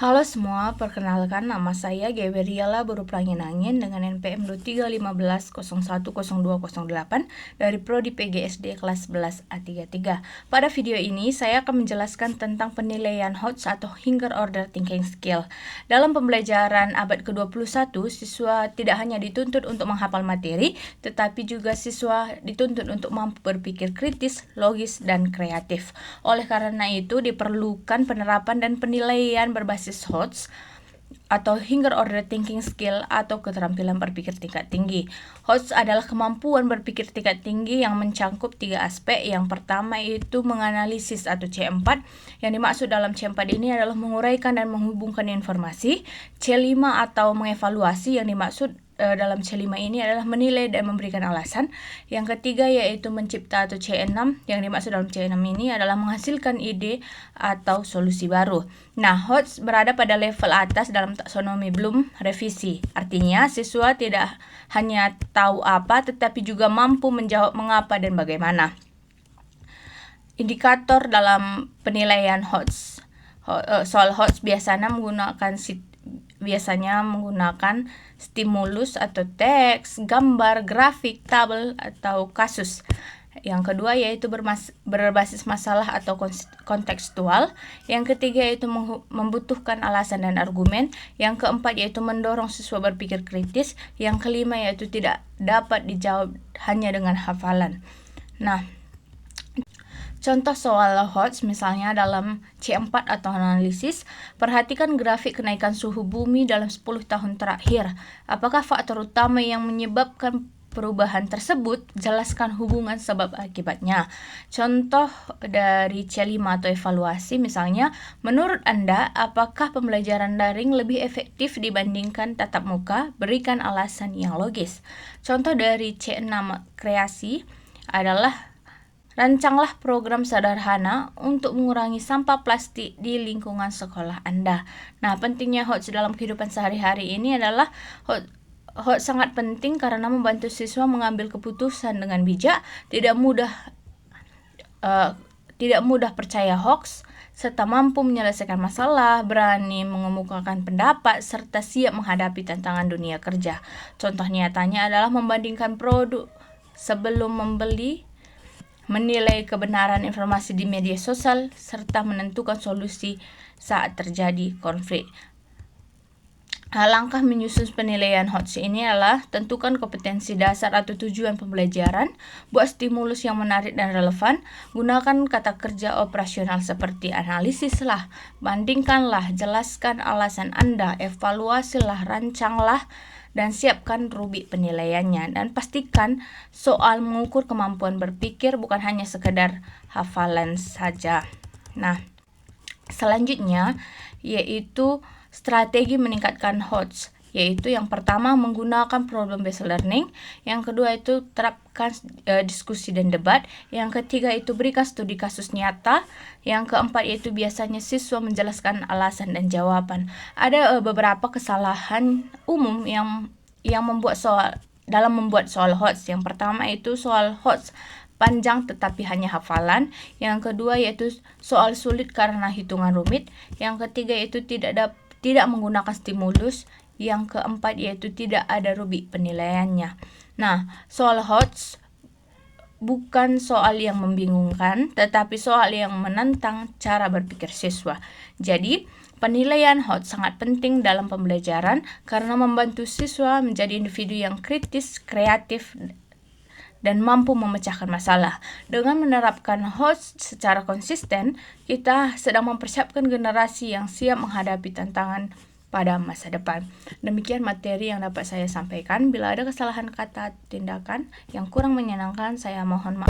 Halo semua, perkenalkan nama saya Geberiela Burup Angin dengan NPM 2315010208 dari Prodi PGSD kelas 11 A33. Pada video ini saya akan menjelaskan tentang penilaian HOTS atau Finger Order Thinking Skill. Dalam pembelajaran abad ke-21, siswa tidak hanya dituntut untuk menghafal materi, tetapi juga siswa dituntut untuk mampu berpikir kritis, logis, dan kreatif. Oleh karena itu diperlukan penerapan dan penilaian berbasis HOTS atau Finger Order Thinking Skill atau keterampilan berpikir tingkat tinggi. HOTS adalah kemampuan berpikir tingkat tinggi yang mencakup 3 aspek. Yang pertama itu menganalisis atau C4. Yang dimaksud dalam C4 ini adalah menguraikan dan menghubungkan informasi. C5 atau mengevaluasi, yang dimaksud dalam C5 ini adalah menilai dan memberikan alasan. Yang ketiga yaitu mencipta atau C6, yang dimaksud dalam C6 ini adalah menghasilkan ide atau solusi baru. Nah, HOTS berada pada level atas dalam taksonomi Bloom revisi. Artinya siswa tidak hanya tahu apa tetapi juga mampu menjawab mengapa dan bagaimana. Indikator dalam penilaian HOTS. Soal HOTS biasanya menggunakan stimulus atau teks, gambar, grafik, tabel, atau kasus. Yang kedua yaitu berbasis masalah atau kontekstual. Yang ketiga yaitu membutuhkan alasan dan argumen. Yang keempat yaitu mendorong siswa berpikir kritis. Yang kelima yaitu tidak dapat dijawab hanya dengan hafalan. Nah, contoh soal HOTS misalnya dalam C4 atau analisis, perhatikan grafik kenaikan suhu bumi dalam 10 tahun terakhir. Apakah faktor utama yang menyebabkan perubahan tersebut? Jelaskan hubungan sebab akibatnya. Contoh dari C5 atau evaluasi misalnya, menurut Anda apakah pembelajaran daring lebih efektif dibandingkan tatap muka? Berikan alasan yang logis. Contoh dari C6 kreasi adalah rancanglah program sederhana untuk mengurangi sampah plastik di lingkungan sekolah Anda. Nah, pentingnya HOTS dalam kehidupan sehari-hari ini adalah HOTS sangat penting karena membantu siswa mengambil keputusan dengan bijak, tidak mudah percaya hoax, serta mampu menyelesaikan masalah, berani mengemukakan pendapat, serta siap menghadapi tantangan dunia kerja. Contoh nyatanya adalah membandingkan produk sebelum membeli, menilai kebenaran informasi di media sosial, serta menentukan solusi saat terjadi konflik. Langkah menyusun penilaian HOTS ini adalah tentukan kompetensi dasar atau tujuan pembelajaran, buat stimulus yang menarik dan relevan, gunakan kata kerja operasional seperti analisislah, bandingkanlah, jelaskan alasan Anda, evaluasilah, rancanglah, dan siapkan rubrik penilaiannya, dan pastikan soal mengukur kemampuan berpikir bukan hanya sekedar hafalan saja. Nah, selanjutnya yaitu strategi meningkatkan HOTS, yaitu yang pertama menggunakan problem based learning, yang kedua itu terapkan diskusi dan debat, yang ketiga itu berikan studi kasus nyata, yang keempat yaitu biasanya siswa menjelaskan alasan dan jawaban. Ada beberapa kesalahan umum yang membuat membuat soal HOTS. Yang pertama itu soal HOTS panjang tetapi hanya hafalan. Yang kedua yaitu soal sulit karena hitungan rumit. Yang ketiga yaitu tidak menggunakan stimulus. Yang keempat yaitu tidak ada rubrik penilaiannya. Nah, soal HOTS bukan soal yang membingungkan, tetapi soal yang menantang cara berpikir siswa. Jadi, penilaian HOTS sangat penting dalam pembelajaran karena membantu siswa menjadi individu yang kritis, kreatif, dan mampu memecahkan masalah. Dengan menerapkan HOTS secara konsisten, kita sedang mempersiapkan generasi yang siap menghadapi tantangan pada masa depan. Demikian materi yang dapat saya sampaikan. Bila ada kesalahan kata tindakan yang kurang menyenangkan, saya mohon maaf.